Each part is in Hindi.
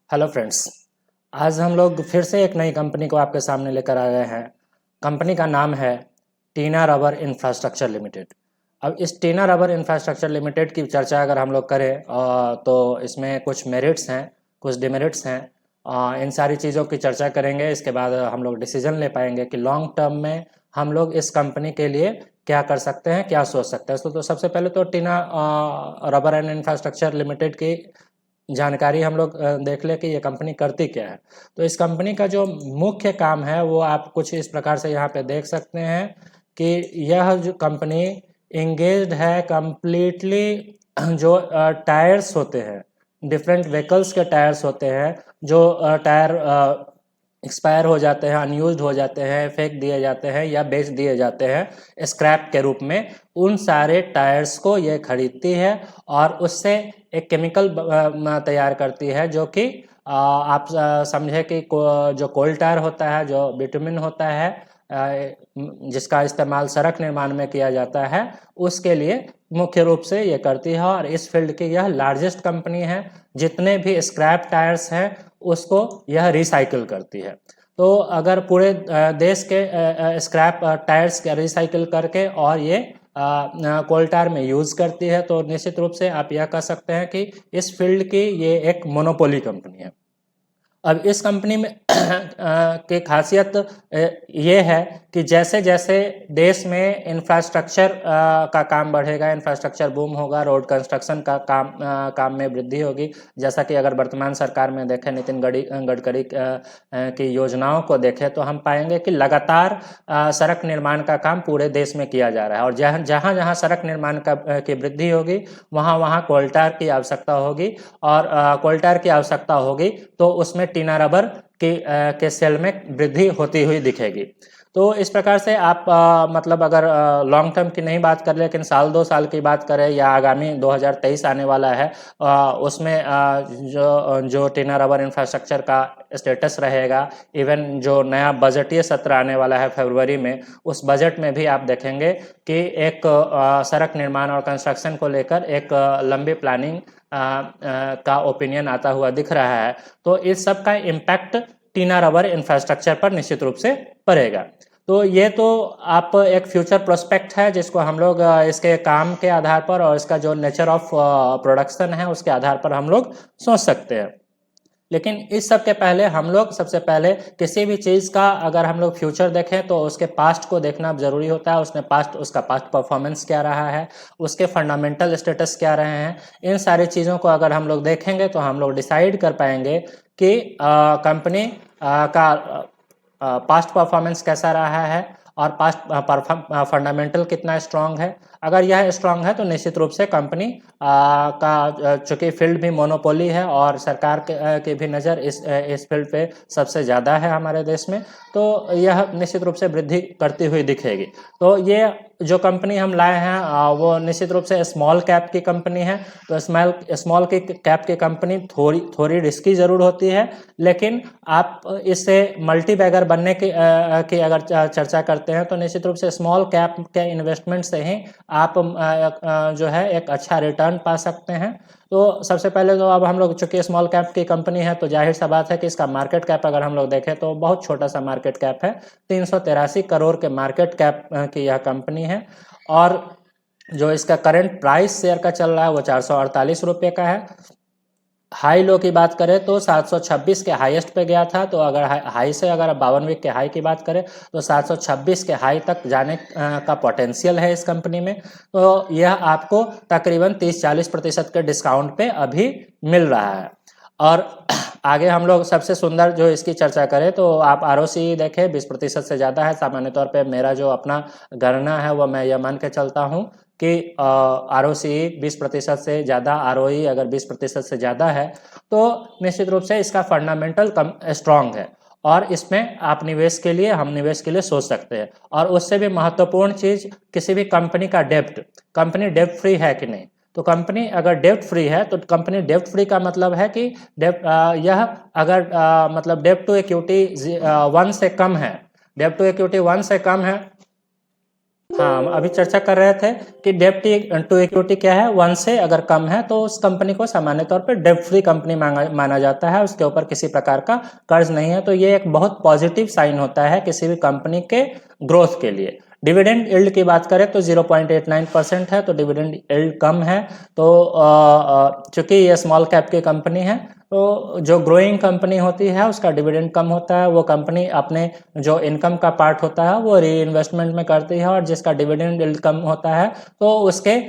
Hello friends. आज हम लोग फिर से एक नई कंपनी को आपके सामने लेकर आ गए हैं। कंपनी का नाम है टीना रबर इंफ्रास्ट्रक्चर लिमिटेड। अब इस टीना रबर इंफ्रास्ट्रक्चर लिमिटेड की चर्चा अगर हम लोग करें तो इसमें कुछ मेरिट्स हैं, कुछ डिमेरिट्स हैं। इन सारी चीज़ों की चर्चा करेंगे। इसके बाद हम लोग डिसीजन ले पाएंगे कि लॉन्ग टर्म में हम लोग इस कंपनी के लिए क्या कर सकते हैं, क्या सोच सकते हैं। तो सबसे पहले तो टीना रबर एंड इंफ्रास्ट्रक्चर लिमिटेड की जानकारी हम लोग देख ले कि ये कंपनी करती क्या है। तो इस कंपनी का जो मुख्य काम है वो आप कुछ इस प्रकार से यहाँ पे देख सकते हैं कि यह जो कंपनी इंगेज्ड है कम्प्लीटली जो टायर्स होते हैं, डिफरेंट व्हीकल्स के टायर्स होते हैं, जो टायर एक्सपायर हो जाते हैं, अनयूज्ड हो जाते हैं, फेंक दिए जाते हैं या बेच दिए जाते हैं स्क्रैप के रूप में। उन सारे टायर्स को ये खरीदती है और उससे एक केमिकल तैयार करती है जो कि आप समझे कि जो कोल टायर होता है, जो बिटुमिन होता है, जिसका इस्तेमाल सड़क निर्माण में किया जाता है, उसके लिए मुख्य रूप से ये करती है। और इस फील्ड की यह लार्जेस्ट कंपनी है। जितने भी स्क्रैप टायर्स हैं उसको यह रिसाइकिल करती है। तो अगर पूरे देश के स्क्रैप टायर्स के रिसाइकिल करके और ये कोल टायर में यूज़ करती है, तो निश्चित रूप से आप यह कह सकते हैं कि इस फील्ड की ये एक मोनोपोली कंपनी है। अब इस कंपनी में की खासियत ये है कि जैसे जैसे देश में इंफ्रास्ट्रक्चर का काम बढ़ेगा, इंफ्रास्ट्रक्चर बूम होगा, रोड कंस्ट्रक्शन का काम में वृद्धि होगी। जैसा कि अगर वर्तमान सरकार में देखें, नितिन गडकरी की योजनाओं को देखें, तो हम पाएंगे कि लगातार सड़क निर्माण का काम पूरे देश में किया जा रहा है। और जहाँ जहाँ सड़क निर्माण की वृद्धि होगी वहाँ वहाँ कोल टायर की आवश्यकता होगी। और कोल टायर की आवश्यकता होगी तो उसमें टीना रबर के सेल में वृद्धि होती हुई दिखेगी। तो इस प्रकार से आप मतलब अगर लॉन्ग टर्म की नहीं बात कर लेकिन साल 2 साल की बात करें या आगामी 2023 आने वाला है, उसमें जो टीना रबर इंफ्रास्ट्रक्चर का स्टेटस रहेगा, इवन जो नया बजटीय सत्र आने वाला है फरवरी में, उस बजट में भी आप देखेंगे कि एक सड़क निर्माण और कंस्ट्रक्शन को लेकर एक लंबी प्लानिंग का ओपिनियन आता हुआ दिख रहा है। तो इस सब का इम्पैक्ट टीना रबर इंफ्रास्ट्रक्चर पर निश्चित रूप से पड़ेगा। तो ये तो आप एक फ्यूचर प्रोस्पेक्ट है जिसको हम लोग इसके काम के आधार पर और इसका जो नेचर ऑफ प्रोडक्शन है उसके आधार पर हम लोग सोच सकते हैं। लेकिन इस सब के पहले हम लोग सबसे पहले किसी भी चीज़ का अगर हम लोग फ्यूचर देखें तो उसके पास्ट को देखना ज़रूरी होता है। उसका पास्ट परफॉर्मेंस क्या रहा है, उसके फंडामेंटल स्टेटस क्या रहे हैं। इन सारी चीज़ों को अगर हम लोग देखेंगे तो हम लोग डिसाइड कर पाएंगे कि कंपनी का पास्ट परफॉर्मेंस कैसा रहा है और पास्ट फंडामेंटल कितना स्ट्रांग है। अगर यह स्ट्रांग है तो निश्चित रूप से कंपनी का चूँकि फील्ड भी मोनोपोली है और सरकार की भी नज़र इस फील्ड पे सबसे ज़्यादा है हमारे देश में, तो यह निश्चित रूप से वृद्धि करती हुई दिखेगी। तो ये जो कंपनी हम लाए हैं वो निश्चित रूप से स्मॉल कैप की कंपनी है। तो स्मॉल की कैप की कंपनी थोड़ी रिस्की ज़रूर होती है, लेकिन आप इससे मल्टी बैगर बनने की अगर चर्चा करते हैं तो निश्चित रूप से स्मॉल कैप के इन्वेस्टमेंट से ही आप जो है एक अच्छा रिटर्न पा सकते हैं। तो सबसे पहले तो अब हम लोग चूँकि स्मॉल कैप की कंपनी है तो जाहिर सा बात है कि इसका मार्केट कैप अगर हम लोग देखें तो बहुत छोटा सा मार्केट कैप है। 383 करोड़ के मार्केट कैप की यह कंपनी है। और जो इसका करंट प्राइस शेयर का चल रहा है वो 448 रुपये का है। हाई लो की बात करें तो 726 के हाईएस्ट पे गया था। तो अगर हाई से अगर 52 वीक के हाई की बात करें तो 726 के हाई तक जाने का पोटेंशियल है इस कंपनी में। तो यह आपको तकरीबन 30-40% के डिस्काउंट पे अभी मिल रहा है। और आगे हम लोग सबसे सुंदर जो इसकी चर्चा करें तो आप ROC देखें 20% से ज़्यादा है। सामान्य तौर पे मेरा जो अपना गणना है वो मैं यह मान के चलता हूँ कि ROC 20% से ज़्यादा, ROE अगर 20% से ज़्यादा है तो निश्चित रूप से इसका फंडामेंटल स्ट्रांग है और इसमें आप हम निवेश के लिए सोच सकते हैं। और उससे भी महत्वपूर्ण चीज़ किसी भी कंपनी का कंपनी डेब्ट फ्री है कि नहीं। तो कंपनी अगर डेब्ट फ्री है तो कंपनी डेब्ट फ्री का मतलब है कि यह अगर मतलब डेब्ट टू इक्विटी 1 से कम है, डेब्ट टू इक्विटी 1 से कम है हाँ, हम अभी चर्चा कर रहे थे कि डेब्ट टू इक्विटी क्या है, 1 से अगर कम है तो उस कंपनी को सामान्य तौर पर डेब्ट फ्री कंपनी माना जाता है, उसके ऊपर किसी प्रकार का कर्ज नहीं है। तो ये एक बहुत पॉजिटिव साइन होता है किसी भी कंपनी के ग्रोथ के लिए। डिविडेंड यील्ड की बात करें तो 0.89% है, तो डिविडेंड यील्ड कम है। तो चूंकि ये स्मॉल कैप की कंपनी है, तो जो ग्रोइंग कंपनी होती है उसका डिविडेंड कम होता है। वो कंपनी अपने जो इनकम का पार्ट होता है वो री इन्वेस्टमेंट में करती है, और जिसका डिविडेंड यील्ड कम होता है तो उसके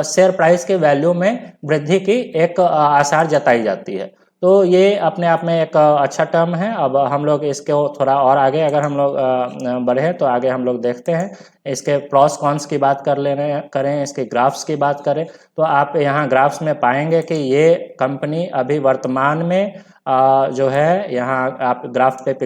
शेयर प्राइस के वैल्यू में वृद्धि की एक आसार जताई जाती है। तो ये अपने आप में एक अच्छा टर्म है। अब हम लोग इसके थोड़ा और आगे अगर हम लोग बढ़े तो आगे हम लोग देखते हैं इसके प्रॉस कॉन्स की बात कर लेने करें, इसके ग्राफ्स की बात करें तो आप यहाँ ग्राफ्स में पाएंगे कि ये कंपनी अभी वर्तमान में जो है, यहाँ आप ग्राफ पे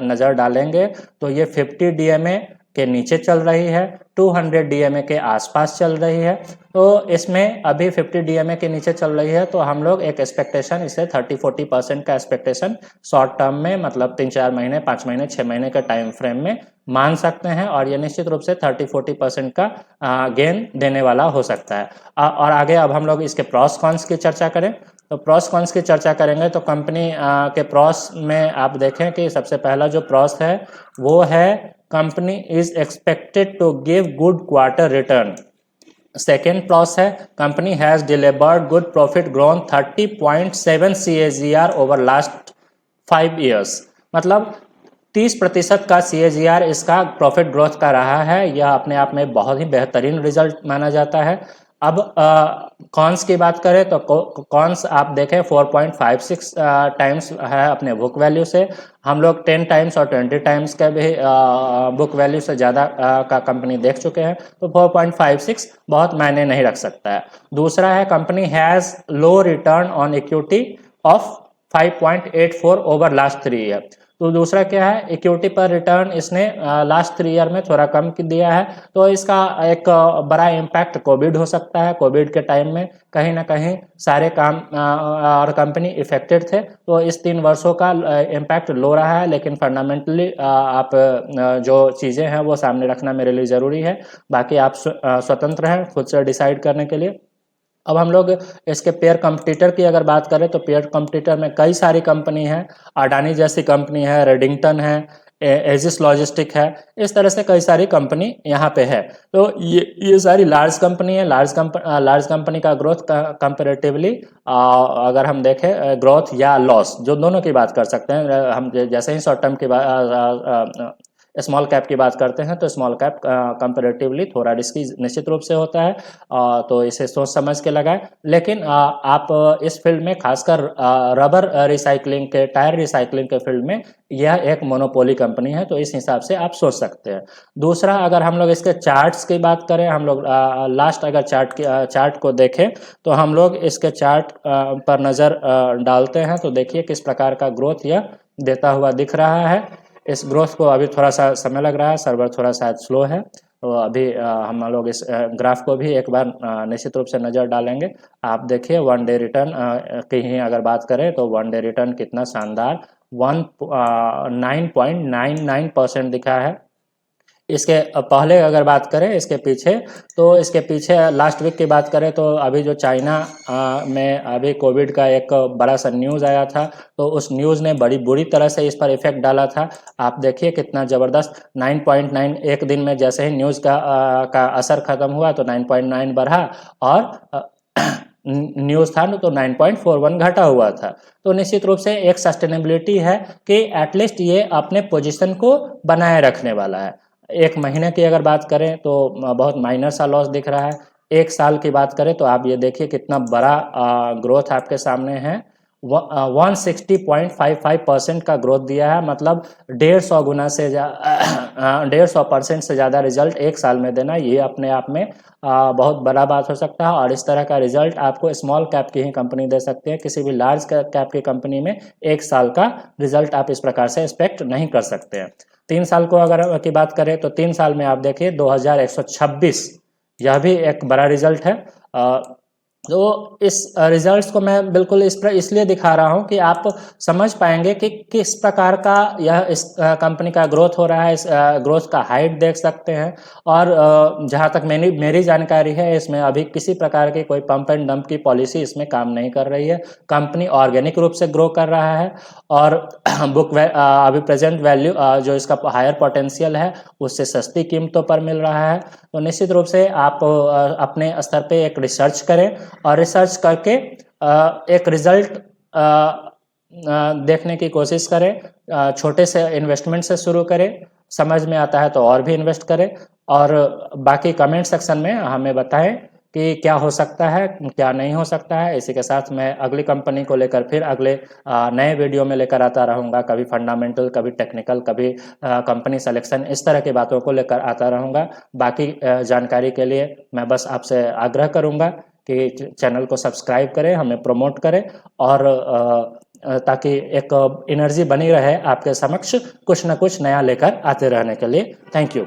नज़र डालेंगे तो ये 50 डीएमए के नीचे चल रही है, 200 डीएमए के आसपास चल रही है। तो इसमें अभी 50 डीएमए के नीचे चल रही है, तो हम लोग एक एक्सपेक्टेशन इसे 30-40% का एक्सपेक्टेशन शॉर्ट टर्म में, मतलब 3-4 महीने, 5 महीने, 6 महीने के टाइम फ्रेम में मान सकते हैं, और ये निश्चित रूप से 30-40% का गेन देने वाला हो सकता है। और आगे अब हम लोग इसके प्रॉस कॉन्स की चर्चा करें तो प्रॉस कॉन्स की चर्चा करेंगे तो कंपनी के प्रॉस में आप देखें कि सबसे पहला जो प्रॉस है वो है company is expected to give good quarter return. Second pros है company has delivered good profit grown 30.7 CAGR over last 5 years. मतलब 30% का CAGR इसका प्रॉफिट ग्रोथ का रहा है। यह अपने आप में बहुत ही बेहतरीन रिजल्ट माना जाता है। अब कॉन्स की बात करें तो कॉन्स आप देखें 4.56 टाइम्स है अपने बुक वैल्यू से। हम लोग 10 टाइम्स और 20 टाइम्स का भी बुक वैल्यू से ज़्यादा का कंपनी देख चुके हैं, तो 4.56 बहुत मायने नहीं रख सकता है। दूसरा है company has low return on equity of 5.84 over last 3 year. तो दूसरा क्या है, इक्विटी पर रिटर्न इसने लास्ट 3 ईयर में थोड़ा कम दिया है। तो इसका एक बड़ा इम्पैक्ट कोविड हो सकता है। कोविड के टाइम में कहीं ना कहीं सारे काम और कंपनी इफेक्टेड थे, तो इस 3 वर्षों का इम्पैक्ट लो रहा है। लेकिन फंडामेंटली आप जो चीज़ें हैं वो सामने रखना मेरे लिए ज़रूरी है। बाकी आप स्वतंत्र हैं खुद से डिसाइड करने के लिए। अब हम लोग इसके पेयर कंपटीटर की अगर बात करें तो पेयर कंपटीटर में कई सारी कंपनी है। अडानी जैसी कंपनी है, रेडिंगटन है, एजिस लॉजिस्टिक है, इस तरह से कई सारी कंपनी यहाँ पे है। तो ये सारी लार्ज कंपनी है। लार्ज कंपनी का ग्रोथ कंपेरेटिवली अगर हम देखें ग्रोथ या लॉस जो दोनों की बात कर सकते हैं। हम जैसे ही शॉर्ट टर्म की बात स्मॉल कैप की बात करते हैं तो स्मॉल कैप कंपेरेटिवली थोड़ा रिस्की निश्चित रूप से होता है, तो इसे सोच समझ के लगाएं। लेकिन आप इस फील्ड में खासकर रबर रिसाइकलिंग के, टायर रिसाइकलिंग के फील्ड में यह एक मोनोपोली कंपनी है, तो इस हिसाब से आप सोच सकते हैं। दूसरा, अगर हम लोग इसके चार्ट्स की बात करें, हम लोग लास्ट अगर चार्ट को देखें तो हम लोग इसके चार्ट पर नज़र डालते हैं तो देखिए किस प्रकार का ग्रोथ यह देता हुआ दिख रहा है। इस ग्रोथ को अभी थोड़ा सा समय लग रहा है, सर्वर थोड़ा शायद स्लो है, तो अभी हम लोग इस ग्राफ को भी एक बार निश्चित रूप से नज़र डालेंगे। आप देखिए 1 डे रिटर्न की ही अगर बात करें तो 1 डे रिटर्न कितना शानदार 9.99% दिखा है। इसके पहले अगर बात करें इसके पीछे, तो इसके पीछे लास्ट वीक की बात करें तो अभी जो चाइना में अभी कोविड का एक बड़ा सा न्यूज़ आया था, तो उस न्यूज़ ने बड़ी बुरी तरह से इस पर इफेक्ट डाला था। आप देखिए कितना ज़बरदस्त 9.9 एक दिन में जैसे ही न्यूज़ का असर ख़त्म हुआ तो 9.9 बढ़ा, और न्यूज़ था तो 9.41 घटा हुआ था। तो निश्चित रूप से एक सस्टेनेबिलिटी है कि एटलीस्ट ये अपने पोजीशन को बनाए रखने वाला है। एक महीने की अगर बात करें तो बहुत माइनर सा लॉस दिख रहा है। एक साल की बात करें तो आप ये देखिए कितना बड़ा ग्रोथ आपके सामने है। 160.55% का ग्रोथ दिया है, मतलब 150 गुना से 150% से ज़्यादा रिजल्ट एक साल में देना, ये अपने आप में बहुत बड़ा बात हो सकता है। और इस तरह का रिजल्ट आपको स्मॉल कैप की ही कंपनी दे सकती है। किसी भी लार्ज कैप की कंपनी में एक साल का रिजल्ट आप इस प्रकार से एक्सपेक्ट नहीं कर सकते हैं। 3 साल को अगर की बात करें तो 3 साल में आप देखिए 2126, यह भी एक बड़ा रिजल्ट है। तो इस रिजल्ट्स को मैं बिल्कुल इस पर इसलिए दिखा रहा हूँ कि आप समझ पाएंगे कि किस प्रकार का यह इस कंपनी का ग्रोथ हो रहा है। इस ग्रोथ का हाइट देख सकते हैं। और जहाँ तक मेरी जानकारी है, इसमें अभी किसी प्रकार की कोई पंप एंड डंप की पॉलिसी इसमें काम नहीं कर रही है। कंपनी ऑर्गेनिक रूप से ग्रो कर रहा है और अभी प्रेजेंट वैल्यू जो इसका हायर पोटेंशियल है उससे सस्ती कीमतों पर मिल रहा है। तो निश्चित रूप से आप अपने स्तर पे एक रिसर्च करें और रिसर्च करके एक रिजल्ट देखने की कोशिश करें। छोटे से इन्वेस्टमेंट से शुरू करें, समझ में आता है तो और भी इन्वेस्ट करें। और बाकी कमेंट सेक्शन में हमें बताएं कि क्या हो सकता है, क्या नहीं हो सकता है। इसी के साथ मैं अगली कंपनी को लेकर फिर अगले नए वीडियो में लेकर आता रहूँगा। कभी फंडामेंटल, कभी टेक्निकल, कभी कंपनी सिलेक्शन, इस तरह की बातों को लेकर आता रहूँगा। बाकी जानकारी के लिए मैं बस आपसे आग्रह करूँगा कि चैनल को सब्सक्राइब करें, हमें प्रमोट करें और ताकि एक एनर्जी बनी रहे आपके समक्ष कुछ न कुछ नया लेकर आते रहने के लिए। Thank you.